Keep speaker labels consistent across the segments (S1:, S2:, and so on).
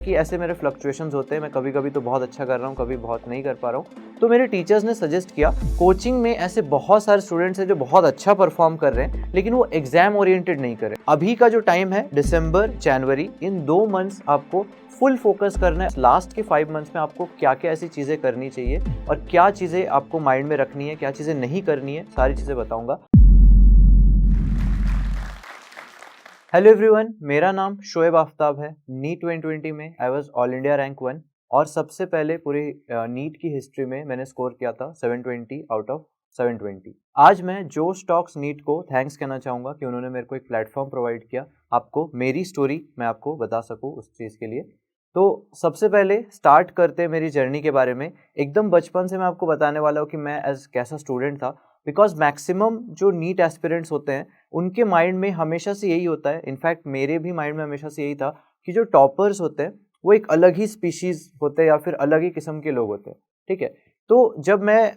S1: कि ऐसे मेरे फ्लक्चुएशंस होते हैं, मैं कभी कभी तो बहुत अच्छा कर रहा हूँ, कभी बहुत नहीं कर पा रहा हूँ। तो मेरे टीचर्स ने सजेस्ट किया, कोचिंग में ऐसे बहुत सारे स्टूडेंट्स हैं जो बहुत अच्छा परफॉर्म कर रहे हैं लेकिन वो एग्जाम ओरिएंटेड नहीं कर रहे। अभी का जो टाइम है दिसंबर जनवरी, इन 2 मंथ्स आपको फुल फोकस करना है। लास्ट के 5 मंथ्स में आपको क्या क्या ऐसी चीज़ें करनी चाहिए और क्या चीज़ें आपको माइंड में रखनी है, क्या चीज़ें नहीं करनी है, सारी चीज़ें बताऊंगा। हेलो एवरीवन, मेरा नाम शोएब आफ्ताब है। नीट 2020 में I was all India rank 1 और सबसे पहले पूरी नीट की हिस्ट्री में मैंने स्कोर किया था 720 आउट ऑफ 720। आज मैं जोश टॉक्स नीट को थैंक्स कहना चाहूँगा कि उन्होंने मेरे को एक प्लेटफॉर्म प्रोवाइड किया, आपको मेरी स्टोरी मैं आपको बता सकूँ उस चीज़ के लिए। तो सबसे पहले स्टार्ट करते हैं मेरी जर्नी के बारे में। एकदम बचपन से मैं आपको बताने वाला हूँ कि मैं एज कैसा स्टूडेंट था, बिकॉज मैक्सिमम जो नीट एस्पिरेंट्स होते हैं उनके माइंड में हमेशा से यही होता है, इनफैक्ट मेरे भी माइंड में हमेशा से यही था कि जो टॉपर्स होते हैं वो एक अलग ही स्पीशीज होते हैं या फिर अलग ही किस्म के लोग होते हैं। ठीक है, तो जब मैं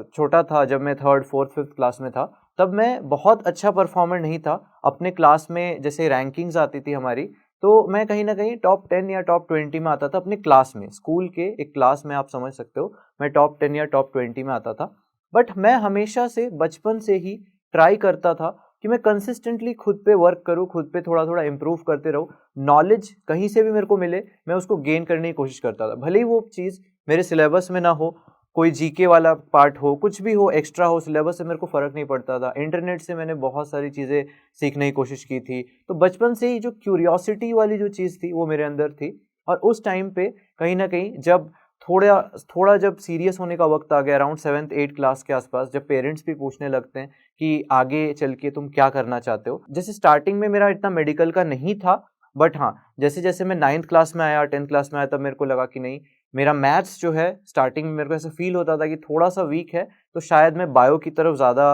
S1: छोटा था, जब मैं 3rd 4th 5th क्लास में था, तब मैं बहुत अच्छा परफॉर्मर नहीं था अपने क्लास में। जैसे रैंकिंग्स आती थी हमारी, तो मैं कहीं ना कहीं टॉप 10 या टॉप 20 में आता था अपने क्लास में। स्कूल के एक क्लास में आप समझ सकते हो मैं टॉप 10 या टॉप 20 में आता था। बट मैं हमेशा से बचपन से ही ट्राई करता था कि मैं कंसिस्टेंटली खुद पे वर्क करूँ, खुद पे थोड़ा थोड़ा इम्प्रूव करते रहूँ। नॉलेज कहीं से भी मेरे को मिले, मैं उसको गेन करने की कोशिश करता था, भले ही वो चीज़ मेरे सिलेबस में ना हो, कोई जीके वाला पार्ट हो, कुछ भी हो, एक्स्ट्रा हो, सिलेबस से मेरे को फ़र्क नहीं पड़ता था। इंटरनेट से मैंने बहुत सारी चीज़ें सीखने की कोशिश की थी। तो बचपन से ही जो क्यूरियोसिटी वाली जो चीज़ थी वो मेरे अंदर थी। और उस टाइम पे कहीं ना कहीं जब थोड़ा थोड़ा जब सीरियस होने का वक्त आ गया, अराउंड 7th 8th क्लास के आसपास, जब पेरेंट्स भी पूछने लगते हैं कि आगे चल के तुम क्या करना चाहते हो। जैसे स्टार्टिंग में मेरा इतना मेडिकल का नहीं था, बट हाँ, जैसे जैसे मैं 9th क्लास में आया, 10th क्लास में आया, तब मेरे को लगा कि नहीं, मेरा मैथ्स जो है स्टार्टिंग में मेरे को ऐसा फील होता था कि थोड़ा सा वीक है, तो शायद मैं बायो की तरफ ज़्यादा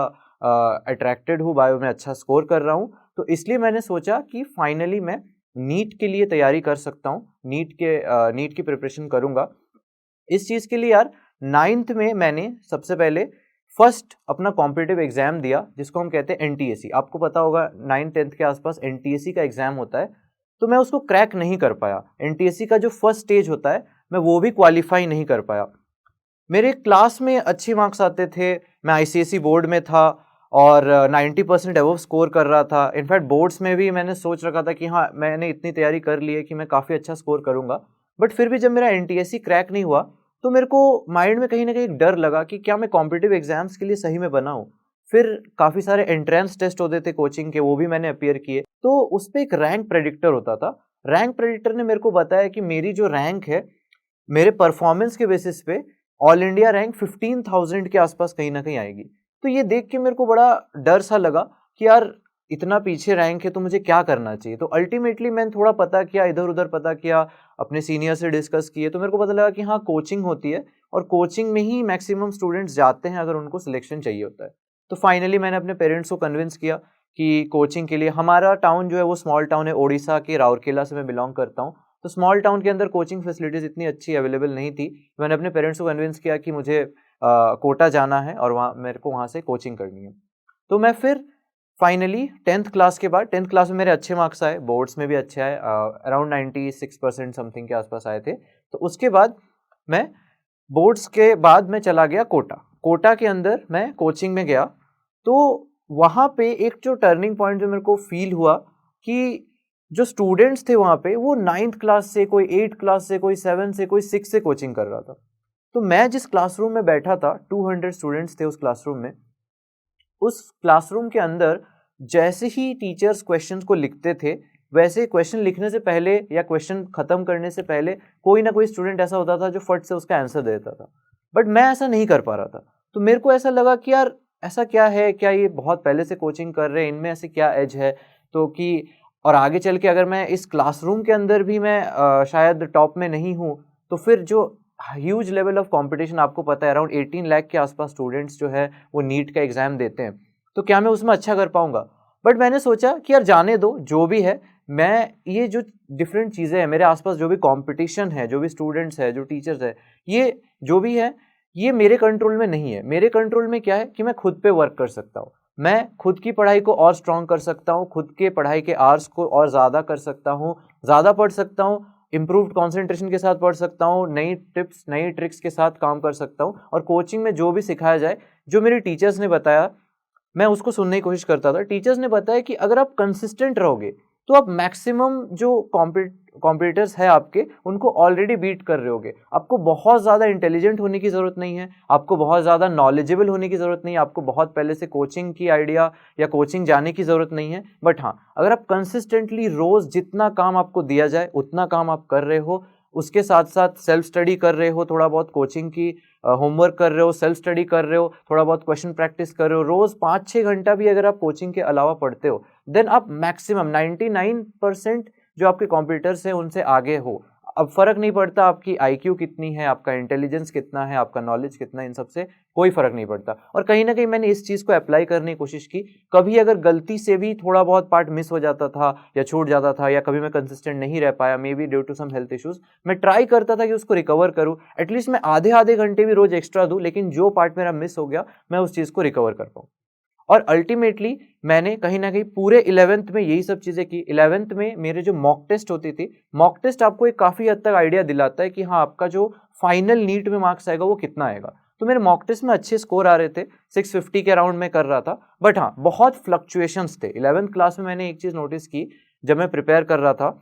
S1: अट्रैक्टेड हूँ, बायो में अच्छा स्कोर कर रहा हूँ। तो इसलिए मैंने सोचा कि फाइनली मैं नीट के लिए तैयारी कर सकता हूँ, नीट की प्रिपरेशन करूँगा। इस चीज़ के लिए यार 9th में मैंने सबसे पहले फर्स्ट अपना कॉम्पिटिटिव एग्जाम दिया, जिसको हम कहते हैं एनटीएसी। आपको पता होगा 9th 10th के आसपास एनटीएसी का एग्जाम होता है। तो मैं उसको क्रैक नहीं कर पाया। एनटीएसी का जो फर्स्ट स्टेज होता है, मैं वो भी क्वालिफाई नहीं कर पाया। मेरे क्लास में अच्छे मार्क्स आते थे, मैं आईसीएसई बोर्ड में था और 90% अबव स्कोर कर रहा था। इनफैक्ट बोर्ड्स में भी मैंने सोच रखा था कि हाँ, मैंने इतनी तैयारी कर ली है कि मैं काफ़ी अच्छा स्कोर करूँगा। बट फिर भी जब मेरा एनटीएससी क्रैक नहीं हुआ, तो मेरे को माइंड में कहीं ना कहीं एक डर लगा कि क्या मैं कॉम्पिटिटिव एग्जाम्स के लिए सही में बना हूँ। फिर काफ़ी सारे एंट्रेंस टेस्ट होते थे कोचिंग के, वो भी मैंने अपियर किए। तो उस पर एक रैंक प्रेडिक्टर होता था। रैंक प्रेडिक्टर ने मेरे को बताया कि मेरी जो रैंक है, मेरे परफॉर्मेंस के बेसिस पे ऑल इंडिया रैंक 15,000 के आसपास कहीं ना कहीं आएगी। तो ये देख के मेरे को बड़ा डर सा लगा कि यार इतना पीछे रैंक है तो मुझे क्या करना चाहिए। तो अल्टीमेटली मैंने थोड़ा पता किया, इधर उधर पता किया, अपने सीनियर से डिस्कस किए, तो मेरे को पता लगा कि हाँ, कोचिंग होती है और कोचिंग में ही मैक्सिमम स्टूडेंट्स जाते हैं अगर उनको सिलेक्शन चाहिए होता है। तो फाइनली मैंने अपने पेरेंट्स को कन्विंस किया कि कोचिंग के लिए, हमारा टाउन जो है वो स्मॉल टाउन है, ओडिशा के राउरकेला से मैं बिलोंग करता हूँ। तो स्मॉल टाउन के अंदर कोचिंग फैसिलिटीज़ इतनी अच्छी अवेलेबल नहीं थी। मैंने अपने पेरेंट्स को कन्विंस किया कि मुझे कोटा जाना है और वहाँ मेरे को वहाँ से कोचिंग करनी है। तो मैं फिर फाइनली 10th क्लास के बाद, 10th क्लास में मेरे अच्छे मार्क्स आए, बोर्ड्स में भी अच्छे आए, अराउंड 96% समथिंग के आसपास आए थे। तो उसके बाद मैं बोर्ड्स के बाद मैं चला गया कोटा। कोटा के अंदर मैं कोचिंग में गया। तो वहाँ पे एक जो टर्निंग पॉइंट जो मेरे को फील हुआ कि जो स्टूडेंट्स थे वहाँ पे, वो 9th क्लास से, कोई 8th क्लास से, कोई 7 से, कोई 6 से कोचिंग कर रहा था। तो मैं जिस क्लासरूम में बैठा था, 200 स्टूडेंट्स थे उस क्लासरूम में। उस क्लासरूम के अंदर जैसे ही टीचर्स क्वेश्चंस को लिखते थे, वैसे क्वेश्चन लिखने से पहले या क्वेश्चन खत्म करने से पहले कोई ना कोई स्टूडेंट ऐसा होता था जो फट से उसका आंसर दे देता था। बट मैं ऐसा नहीं कर पा रहा था। तो मेरे को ऐसा लगा कि यार ऐसा क्या है, क्या ये बहुत पहले से कोचिंग कर रहे हैं, इनमें ऐसे क्या एज है। तो कि और आगे चल के अगर मैं इस क्लासरूम के अंदर भी मैं शायद टॉप में नहीं हूँ, तो फिर जो ह्यूज लेवल ऑफ कंपटीशन, आपको पता है अराउंड 18 लाख के आसपास स्टूडेंट्स जो है वो नीट का एग्जाम देते हैं, तो क्या मैं उसमें अच्छा कर पाऊंगा। बट मैंने सोचा कि यार जाने दो, जो भी है, मैं ये जो डिफरेंट चीज़ें हैं मेरे आसपास, जो भी कंपटीशन है, जो भी स्टूडेंट्स है, जो टीचर्स है, ये जो भी है, ये मेरे कंट्रोल में नहीं है। मेरे कंट्रोल में क्या है कि मैं खुद पे वर्क कर सकता हूँ, मैं खुद की पढ़ाई को और स्ट्रॉन्ग कर सकता हूँ, खुद के पढ़ाई के आवर्स को और ज़्यादा कर सकता हूँ, ज़्यादा पढ़ सकता हूँ इम्प्रूव्ड कंसंट्रेशन के साथ पढ़ सकता हूँ, नई टिप्स नई ट्रिक्स के साथ काम कर सकता हूँ। और कोचिंग में जो भी सिखाया जाए, जो मेरे टीचर्स ने बताया, मैं उसको सुनने की कोशिश करता था। टीचर्स ने बताया कि अगर आप कंसिस्टेंट रहोगे तो आप मैक्सिमम जो कॉम्पिटिटर्स है आपके, उनको ऑलरेडी बीट कर रहे होगे। आपको बहुत ज़्यादा इंटेलिजेंट होने की ज़रूरत नहीं है, आपको बहुत ज़्यादा नॉलेजेबल होने की ज़रूरत नहीं है, आपको बहुत पहले से कोचिंग की आइडिया या कोचिंग जाने की ज़रूरत नहीं है। बट हाँ, अगर आप कंसिस्टेंटली रोज़ जितना काम आपको दिया जाए उतना काम आप कर रहे हो, उसके साथ साथ सेल्फ स्टडी कर रहे हो, थोड़ा बहुत कोचिंग की होमवर्क कर रहे हो, सेल्फ स्टडी कर रहे हो, थोड़ा बहुत क्वेश्चन प्रैक्टिस कर रहे हो, रोज 5-6 घंटा भी अगर आप कोचिंग के अलावा पढ़ते हो, देन आप मैक्सिमम 99% जो आपके कॉम्पिटिटर्स हैं उनसे आगे हो। अब फर्क नहीं पड़ता आपकी आईक्यू कितनी है, आपका इंटेलिजेंस कितना है, आपका नॉलेज कितना है, इन सबसे कोई फर्क नहीं पड़ता। और कहीं ना कहीं मैंने इस चीज़ को अप्लाई करने की कोशिश की। कभी अगर गलती से भी थोड़ा बहुत पार्ट मिस हो जाता था या छूट जाता था, या कभी मैं कंसिस्टेंट नहीं रह पाया, maybe due to some health issues, मैं ट्राई करता था कि उसको रिकवर करूँ। एटलीस्ट मैं आधे आधे घंटे भी रोज एक्स्ट्रा दूँ, लेकिन जो पार्ट मेरा मिस हो गया मैं उस चीज़ को रिकवर कर पाऊँ। और अल्टीमेटली मैंने कहीं ना कहीं पूरे 11th में यही सब चीज़ें की। 11th में मेरे जो मॉक टेस्ट होती थी, मॉक टेस्ट आपको एक काफ़ी हद तक आइडिया दिलाता है कि हाँ, आपका जो फाइनल नीट में मार्क्स आएगा वो कितना आएगा। तो मेरे मॉक टेस्ट में अच्छे स्कोर आ रहे थे, 650 के अराउंड में कर रहा था। बट हाँ, बहुत फ्लक्चुएशंस थे। 11th क्लास में मैंने एक चीज़ नोटिस की, जब मैं प्रिपेयर कर रहा था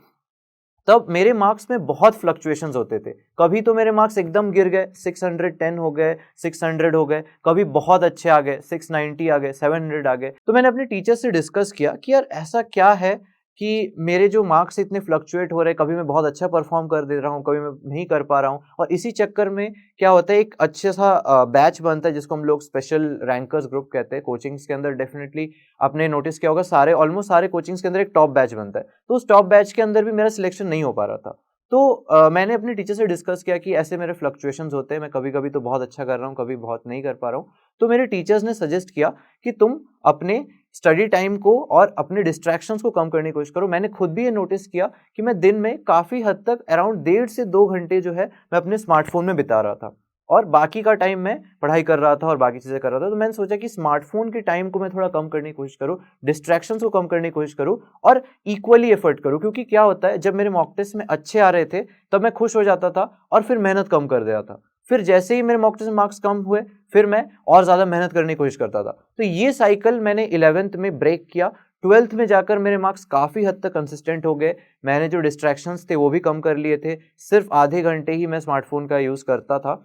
S1: तब मेरे मार्क्स में बहुत फ्लक्चुएशंस होते थे। कभी तो मेरे मार्क्स एकदम गिर गए, 610 हो गए, 600 हो गए, कभी बहुत अच्छे आ गए, 690 आ गए, 700 आ गए। तो मैंने अपने टीचर से डिस्कस किया कि यार ऐसा क्या है कि मेरे जो मार्क्स इतने फ्लक्चुएट हो रहे हैं, कभी मैं बहुत अच्छा परफॉर्म कर दे रहा हूँ, कभी मैं नहीं कर पा रहा हूँ। और इसी चक्कर में क्या होता है, एक अच्छे सा बैच बनता है जिसको हम लोग स्पेशल रैंकर्स ग्रुप कहते हैं। कोचिंग्स के अंदर डेफिनेटली आपने नोटिस किया होगा, सारे ऑलमोस्ट सारे कोचिंग्स के अंदर एक टॉप बैच बनता है। तो उस टॉप बैच के अंदर भी मेरा सिलेक्शन नहीं हो पा रहा था। तो मैंने अपने टीचर से डिस्कस किया कि ऐसे मेरे फ्लक्चुएशंस होते हैं, मैं कभी कभी तो बहुत अच्छा कर रहा हूँ, कभी बहुत नहीं कर पा रहा हूँ। तो मेरे टीचर्स ने सजेस्ट किया कि तुम अपने स्टडी टाइम को और अपने डिस्ट्रैक्शंस को कम करने की कोशिश करो। मैंने खुद भी ये नोटिस किया कि मैं दिन में काफ़ी हद तक अराउंड 1.5 से 2 घंटे जो है मैं अपने स्मार्टफोन में बिता रहा था, और बाकी का टाइम मैं पढ़ाई कर रहा था और बाकी चीज़ें कर रहा था। तो मैंने सोचा कि स्मार्टफोन के टाइम को मैं थोड़ा कम करने की कोशिश करूँ, डिस्ट्रैक्शंस को कम करने की कोशिश करूँ और इक्वली एफर्ट करूँ। क्योंकि क्या होता है, जब मेरे मॉक टेस्ट में अच्छे आ रहे थे तब मैं खुश हो जाता था और फिर मेहनत कम कर दिया था। फिर जैसे ही मेरे मॉक टेस्ट में मार्क्स कम हुए, फिर मैं और ज़्यादा मेहनत करने की कोशिश करता था। तो ये साइकिल मैंने 11th में ब्रेक किया। 12th में जाकर मेरे मार्क्स काफ़ी हद तक कंसिस्टेंट हो गए। मैंने जो डिस्ट्रैक्शंस थे वो भी कम कर लिए थे। सिर्फ आधे घंटे ही मैं स्मार्टफोन का यूज़ करता था।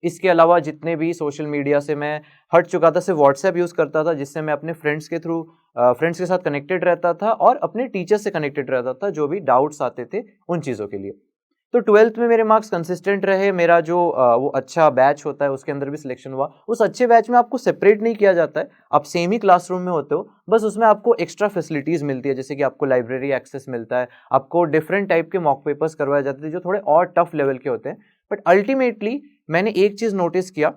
S1: इसके अलावा जितने भी सोशल मीडिया से मैं हट चुका था, सिर्फ व्हाट्सएप यूज़ करता था, जिससे मैं अपने फ्रेंड्स के थ्रू फ्रेंड्स के साथ कनेक्टेड रहता था और अपने टीचर से कनेक्टेड रहता था, जो भी डाउट्स आते थे उन चीज़ों के लिए। तो 12th में मेरे मार्क्स कंसिस्टेंट रहे। मेरा जो वो अच्छा बैच होता है उसके अंदर भी सिलेक्शन हुआ। उस अच्छे बैच में आपको सेपरेट नहीं किया जाता है, आप सेम ही क्लासरूम में होते हो, बस उसमें आपको एक्स्ट्रा फैसिलिटीज़ मिलती है, जैसे कि आपको लाइब्रेरी एक्सेस मिलता है, आपको डिफरेंट टाइप के मॉक पेपर्स करवाए जाते हैं जो थोड़े और टफ लेवल के होते हैं। बट अल्टीमेटली मैंने एक चीज़ नोटिस किया,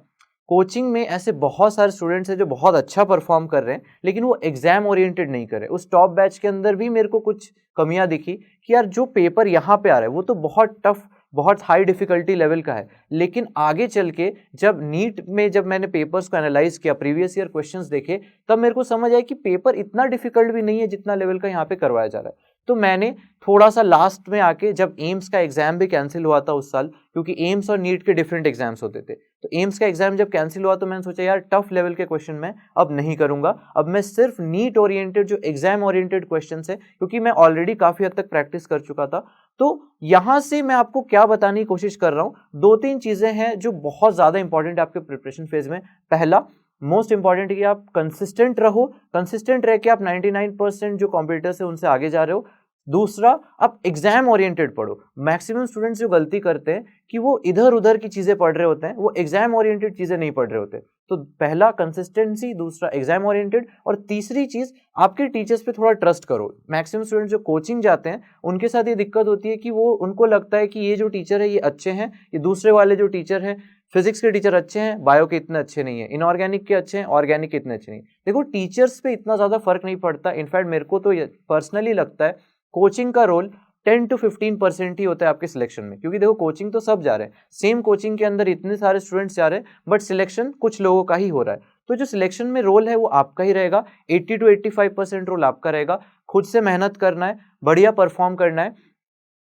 S1: कोचिंग में ऐसे बहुत सारे स्टूडेंट्स हैं जो बहुत अच्छा परफॉर्म कर रहे हैं, लेकिन वो एग्जाम ओरिएंटेड नहीं कर रहे। उस टॉप बैच के अंदर भी मेरे को कुछ कमियां दिखी कि यार जो पेपर यहाँ पे आ रहा है वो तो बहुत टफ, बहुत हाई डिफिकल्टी लेवल का है, लेकिन आगे चल के जब नीट में जब मैंने पेपर्स को एनालाइज किया, प्रीवियस ईयर क्वेश्चंस देखे, तब मेरे को समझ आया कि पेपर इतना डिफिकल्ट भी नहीं है जितना लेवल का यहाँ पे करवाया जा रहा है। तो मैंने थोड़ा सा लास्ट में आके, जब एम्स का एग्जाम भी कैंसिल हुआ था उस साल, क्योंकि एम्स और नीट के डिफरेंट एग्जाम्स होते थे, तो एम्स का एग्जाम जब कैंसिल हुआ तो मैंने सोचा यार टफ लेवल के क्वेश्चन मैं अब नहीं करूंगा, अब मैं सिर्फ नीट ओरिएंटेड जो एग्जाम ओरिएंटेड क्वेश्चन है, क्योंकि मैं ऑलरेडी काफी हद तक प्रैक्टिस कर चुका था। तो यहां से मैं आपको क्या बताने की कोशिश कर रहा हूं, 2-3 चीजें हैं जो बहुत ज्यादा इंपॉर्टेंट है आपके प्रिपरेशन फेज में। पहला, मोस्ट इंपॉर्टेंट है कि आप कंसिस्टेंट रहो, कंसिस्टेंट रह के आप 99% जो कॉम्पिटिटर्स है उनसे आगे जा रहे हो। दूसरा, आप एग्जाम ओरिएंटेड पढ़ो। मैक्सिमम स्टूडेंट्स जो गलती करते हैं कि वो इधर उधर की चीजें पढ़ रहे होते हैं, वो एग्जाम ओरिएंटेड चीजें नहीं पढ़ रहे होते। तो पहला कंसिस्टेंसी, दूसरा एग्जाम ओरिएंटेड, और तीसरी चीज आपके टीचर्स पे थोड़ा ट्रस्ट करो। मैक्सिमम स्टूडेंट्स जो कोचिंग जाते हैं उनके साथ ये दिक्कत होती है कि वो उनको लगता है कि ये जो टीचर है ये अच्छे हैं, ये दूसरे वाले जो टीचर हैं, फिजिक्स के टीचर अच्छे हैं, बायो के इतने अच्छे नहीं है, इनऑर्गेनिक के अच्छे हैं, ऑर्गेनिक के इतने अच्छे नहीं। देखो, टीचर्स पे इतना ज्यादा फर्क नहीं पड़ता। इनफैक्ट मेरे को तो पर्सनली लगता है कोचिंग का रोल 10 to 15% ही होता है आपके सिलेक्शन में। क्योंकि देखो, कोचिंग तो सब जा रहे हैं, सेम कोचिंग के अंदर इतने सारे स्टूडेंट्स जा रहे हैं, बट सिलेक्शन कुछ लोगों का ही हो रहा है। तो जो सिलेक्शन में रोल है वो आपका ही रहेगा। 80 to 85% रोल आपका रहेगा। खुद से मेहनत करना है, बढ़िया परफॉर्म करना है,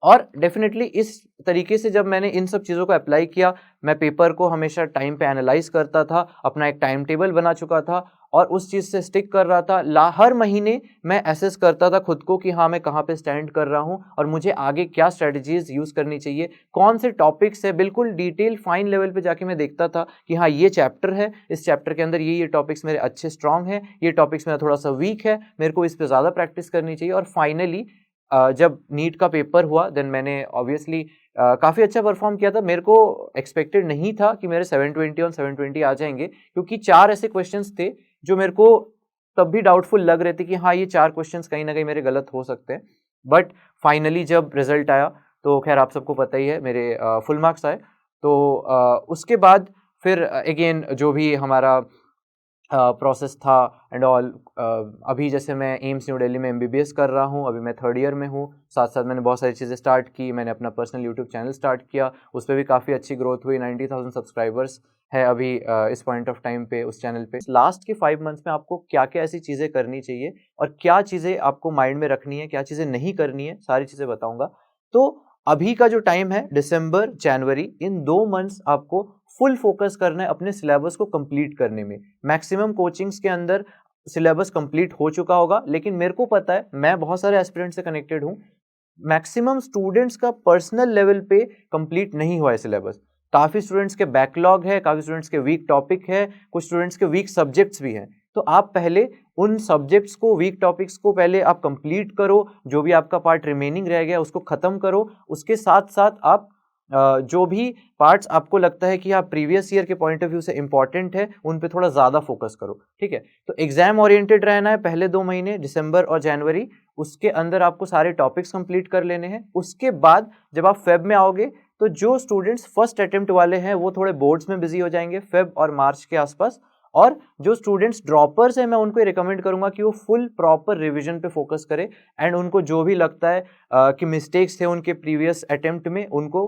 S1: और डेफिनेटली इस तरीके से जब मैंने इन सब चीज़ों को अप्लाई किया, मैं पेपर को हमेशा टाइम पे एनालाइज करता था, अपना एक टाइम टेबल बना चुका था और उस चीज़ से स्टिक कर रहा था। हर महीने मैं एसेस करता था खुद को कि हाँ, मैं कहाँ पे स्टैंड कर रहा हूँ और मुझे आगे क्या स्ट्रेटजीज यूज़ करनी चाहिए, कौन से टॉपिक्स है, बिल्कुल डिटेल फाइन लेवल पे जाके मैं देखता था कि हाँ, ये चैप्टर है, इस चैप्टर के अंदर ये टॉपिक्स मेरे अच्छे स्ट्रांग हैं, ये टॉपिक्स मेरा थोड़ा सा वीक है, मेरे को इस पर ज़्यादा प्रैक्टिस करनी चाहिए। और फाइनली जब नीट का पेपर हुआ देन मैंने ऑब्वियसली काफ़ी अच्छा परफॉर्म किया था। मेरे को एक्सपेक्टेड नहीं था कि मेरे 720 और 720 आ जाएंगे, क्योंकि 4 ऐसे क्वेश्चंस थे जो मेरे को तब भी डाउटफुल लग रहे थे कि हाँ, ये 4 क्वेश्चंस कहीं ना कहीं मेरे गलत हो सकते हैं। बट फाइनली जब रिजल्ट आया तो खैर आप सबको पता ही है, मेरे फुल मार्क्स आए। तो उसके बाद फिर अगेन जो भी हमारा प्रोसेस था एंड ऑल, अभी जैसे मैं एम्स न्यू दिल्ली में एमबीबीएस कर रहा हूँ, अभी मैं 3rd ईयर में हूँ। साथ साथ मैंने बहुत सारी चीज़ें स्टार्ट की, मैंने अपना पर्सनल यूट्यूब चैनल स्टार्ट किया, उस पर भी काफ़ी अच्छी ग्रोथ हुई। 90,000 सब्सक्राइबर्स है अभी इस पॉइंट ऑफ टाइम पे उस चैनल पे। लास्ट के 5 मंथ्स में आपको क्या क्या ऐसी चीज़ें करनी चाहिए और क्या चीज़ें आपको माइंड में रखनी है, क्या चीज़ें नहीं करनी है, सारी चीज़ें बताऊँगा। तो अभी का जो टाइम है दिसंबर जनवरी, इन 2 मंथ्स आपको फुल फोकस करना है अपने सिलेबस को कंप्लीट करने में। मैक्सिमम कोचिंग्स के अंदर सिलेबस कंप्लीट हो चुका होगा, लेकिन मेरे को पता है, मैं बहुत सारे एस्पिरेंट से कनेक्टेड हूँ, मैक्सिमम स्टूडेंट्स का पर्सनल लेवल पे कंप्लीट नहीं हुआ है सिलेबस। काफ़ी स्टूडेंट्स के बैकलॉग है, काफ़ी स्टूडेंट्स के वीक टॉपिक है, कुछ स्टूडेंट्स के वीक सब्जेक्ट्स भी हैं। तो आप पहले उन सब्जेक्ट्स को, वीक टॉपिक्स को पहले आप कंप्लीट करो, जो भी आपका पार्ट रिमेनिंग रह गया उसको ख़त्म करो। उसके साथ साथ आप जो भी पार्ट्स आपको लगता है कि आप प्रीवियस ईयर के पॉइंट ऑफ व्यू से इंपॉर्टेंट है, उन पे थोड़ा ज़्यादा फोकस करो, ठीक है। तो एग्जाम ओरिएंटेड रहना है पहले 2 महीने, दिसंबर और जनवरी। उसके अंदर आपको सारे टॉपिक्स कंप्लीट कर लेने हैं। उसके बाद जब आप फेब में आओगे तो जो स्टूडेंट्स फर्स्ट अटेम्प्ट वाले हैं वो थोड़े बोर्ड्स में बिजी हो जाएंगे फेब और मार्च के आसपास, और जो स्टूडेंट्स ड्रॉपर्स हैं मैं उनको रिकमेंड करूंगा कि वो फुल प्रॉपर रिवीजन पे फोकस करें एंड उनको जो भी लगता है कि मिस्टेक्स थे उनके प्रीवियस अटेम्प्ट में, उनको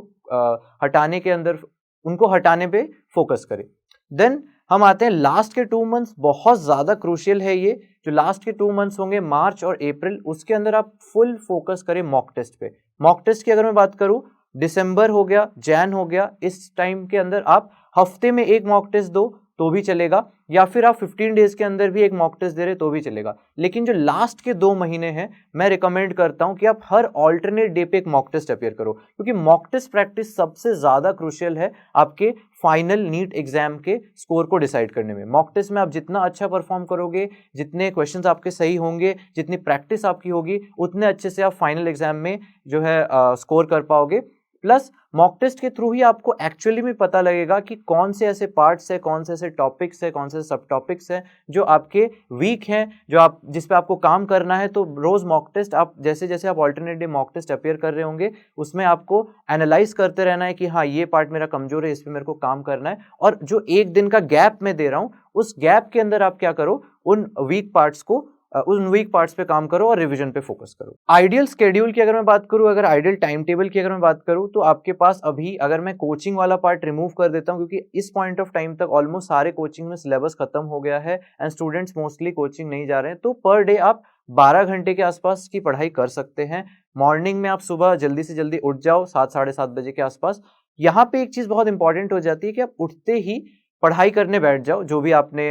S1: हटाने के अंदर, उनको हटाने पे फोकस करें। देन हम आते हैं लास्ट के 2 मंथ्स, बहुत ज़्यादा क्रूशियल है ये। जो लास्ट के 2 मंथ्स होंगे मार्च और अप्रैल, उसके अंदर आप फुल फोकस करें मॉक टेस्ट पे। मॉक टेस्ट की अगर मैं बात करूं, दिसंबर हो गया, जैन हो गया, इस टाइम के अंदर आप हफ्ते में एक मॉक टेस्ट दो तो भी चलेगा, या फिर आप 15 डेज के अंदर भी एक मॉक टेस्ट दे रहे तो भी चलेगा। लेकिन जो लास्ट के 2 महीने हैं, मैं रिकमेंड करता हूं कि आप हर ऑल्टरनेट डे पे एक मॉक टेस्ट अपियर करो, क्योंकि मॉक टेस्ट प्रैक्टिस सबसे ज्यादा क्रूशियल है आपके फाइनल नीट एग्जाम के स्कोर को डिसाइड करने में। मॉक टेस्ट में आप जितना अच्छा परफॉर्म करोगे, जितने क्वेश्चंस आपके सही होंगे, जितनी प्रैक्टिस आपकी होगी, उतने अच्छे से आप फाइनल एग्जाम में जो है स्कोर कर पाओगे। प्लस मॉक टेस्ट के थ्रू ही आपको एक्चुअली में पता लगेगा कि कौन से ऐसे पार्ट्स है, कौन से ऐसे टॉपिक्स है, कौन से सब टॉपिक्स हैं जो आपके वीक हैं, जो आप जिस पे आपको काम करना है। तो रोज मॉक टेस्ट आप जैसे जैसे आप alternate day mock test appear कर रहे होंगे, उसमें आपको एनालाइज करते रहना है कि हाँ, ये पार्ट मेरा कमजोर है, इस पे मेरे को काम करना है। और जो 1 दिन का गैप मैं दे रहा हूं, उस गैप के अंदर आप क्या करो, उन वीक पार्ट्स को, उन वीक पार्ट्स पे काम करो और रिवीजन पे फोकस करो। आइडियल शेड्यूल की अगर मैं बात करूं, अगर आइडियल टाइम टेबल की अगर मैं बात करूं, तो आपके पास अभी, अगर मैं कोचिंग वाला पार्ट रिमूव कर देता हूं, क्योंकि इस पॉइंट ऑफ टाइम तक ऑलमोस्ट सारे कोचिंग में सिलेबस खत्म हो गया है एंड स्टूडेंट्स मोस्टली कोचिंग नहीं जा रहे हैं, तो पर डे आप 12 घंटे के आसपास की पढ़ाई कर सकते हैं। मॉर्निंग में आप सुबह जल्दी से जल्दी उठ जाओ, 7 साढ़े 7 बजे के आसपास। यहाँ पे एक चीज बहुत इंपॉर्टेंट हो जाती है कि आप उठते ही पढ़ाई करने बैठ जाओ। जो भी आपने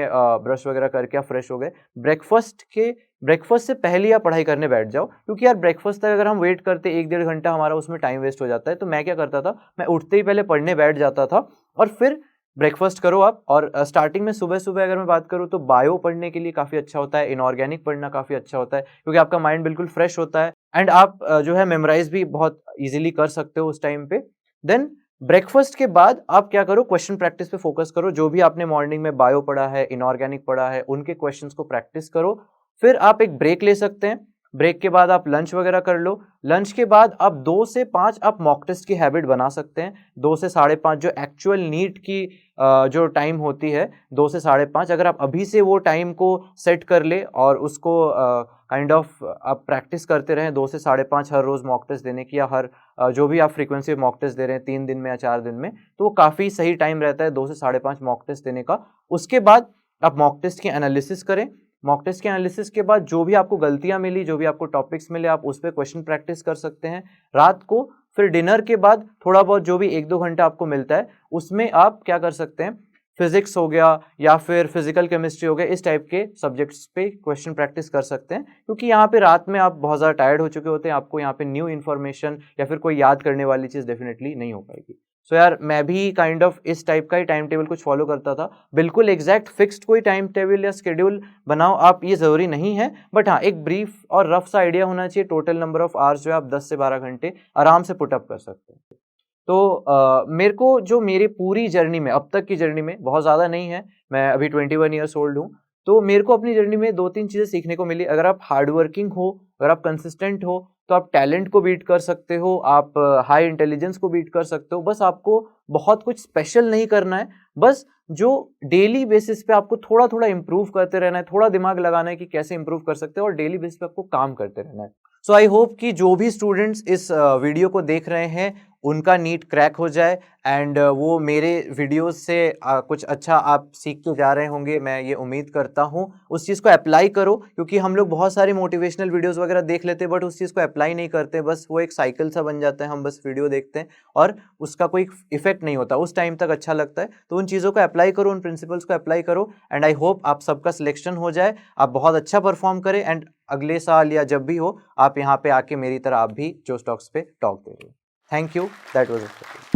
S1: ब्रश वगैरह करके आप फ्रेश हो गए, ब्रेकफास्ट से पहले आप पढ़ाई करने बैठ जाओ, क्योंकि यार ब्रेकफास्ट तक अगर हम वेट करते 1-1.5 घंटा, हमारा उसमें टाइम वेस्ट हो जाता है। तो मैं क्या करता था, मैं उठते ही पहले पढ़ने बैठ जाता था और फिर ब्रेकफास्ट करो आप। और स्टार्टिंग में सुबह सुबह अगर मैं बात करूँ तो बायो पढ़ने के लिए काफ़ी अच्छा होता है, इनऑर्गेनिक पढ़ना काफ़ी अच्छा होता है, क्योंकि आपका माइंड बिल्कुल फ्रेश होता है एंड आप जो है मेमोराइज भी बहुत ईजिली कर सकते हो उस टाइम पे। देन ब्रेकफास्ट के बाद आप क्या करो, क्वेश्चन प्रैक्टिस पे फोकस करो। जो भी आपने मॉर्निंग में बायो पढ़ा है, इनऑर्गेनिक पढ़ा है, उनके क्वेश्चंस को प्रैक्टिस करो। फिर आप एक ब्रेक ले सकते हैं, ब्रेक के बाद आप लंच वगैरह कर लो। लंच के बाद आप 2 से 5 आप मॉक टेस्ट की हैबिट बना सकते हैं। 2 से 5:30 जो एक्चुअल नीट की जो टाइम होती है, 2 से 5:30, अगर आप अभी से वो टाइम को सेट कर ले और उसको काइंड ऑफ आप प्रैक्टिस करते रहें 2 से 5:30 हर रोज मॉक टेस्ट देने की, या हर जो भी आप फ्रीक्वेंसी मॉक टेस्ट दे रहे हैं 3 दिन में या 4 दिन में, तो वो काफ़ी सही टाइम रहता है 2 से 5:30 मॉक टेस्ट देने का। उसके बाद आप मॉक टेस्ट की एनालिसिस करें। मॉक टेस्ट के एनालिसिस के बाद जो भी आपको गलतियां मिली, जो भी आपको टॉपिक्स मिले, आप उस पर क्वेश्चन प्रैक्टिस कर सकते हैं रात को। फिर डिनर के बाद थोड़ा बहुत जो भी 1-2 घंटा आपको मिलता है उसमें आप क्या कर सकते हैं, फिजिक्स हो गया या फिर फिजिकल केमिस्ट्री हो गया, इस टाइप के सब्जेक्ट्स पे क्वेश्चन प्रैक्टिस कर सकते हैं, क्योंकि यहाँ पे रात में आप बहुत ज़्यादा टायर्ड हो चुके होते हैं, आपको यहाँ पे न्यू इन्फॉर्मेशन या फिर कोई याद करने वाली चीज़ डेफिनेटली नहीं हो पाएगी। सो यार मैं भी काइंड ऑफ इस टाइप का ही टाइम टेबल कुछ फॉलो करता था। बिल्कुल एग्जैक्ट फिक्स्ड कोई टाइम टेबल या शेड्यूल बनाओ आप, ये ज़रूरी नहीं है, बट हाँ एक ब्रीफ और रफ सा आइडिया होना चाहिए। टोटल नंबर ऑफ आवर्स जो है आप 10 से 12 घंटे आराम से पुटअप कर सकते हैं। तो मेरे को जो मेरी पूरी जर्नी में, अब तक की जर्नी में, बहुत ज़्यादा नहीं है, मैं अभी 21 ईयर्स ओल्ड हूँ, तो मेरे को अपनी जर्नी में 2-3 चीज़ें सीखने को मिली। अगर आप हार्ड वर्किंग हो, अगर आप कंसिस्टेंट हो, तो आप टैलेंट को बीट कर सकते हो, आप हाई इंटेलिजेंस को बीट कर सकते हो। बस आपको बहुत कुछ स्पेशल नहीं करना है, बस जो डेली बेसिस पे आपको थोड़ा थोड़ा इंप्रूव करते रहना है, थोड़ा दिमाग लगाना है कि कैसे इंप्रूव कर सकते हो, और डेली बेसिस पे आपको काम करते रहना है। सो आई होप कि जो भी स्टूडेंट्स इस वीडियो को देख रहे हैं उनका नीट क्रैक हो जाए, एंड वो मेरे वीडियोस से कुछ अच्छा आप सीख के जा रहे होंगे, मैं ये उम्मीद करता हूँ। उस चीज़ को अप्लाई करो, क्योंकि हम लोग बहुत सारे मोटिवेशनल वीडियोस वगैरह देख लेते हैं बट उस चीज़ को अप्लाई नहीं करते, बस वो एक साइकिल सा बन जाता है, हम बस वीडियो देखते हैं और उसका कोई इफेक्ट नहीं होता, उस टाइम तक अच्छा लगता है। तो उन चीज़ों को अप्लाई करो, उन प्रिंसिपल्स को अप्लाई करो, एंड आई होप आप सबका सिलेक्शन हो जाए, आप बहुत अच्छा परफॉर्म करें, एंड अगले साल या जब भी हो आप यहाँ पे आके मेरी तरह आप भी जो स्टॉक्स पे टॉक दे रहे हो। Thank you, that was it.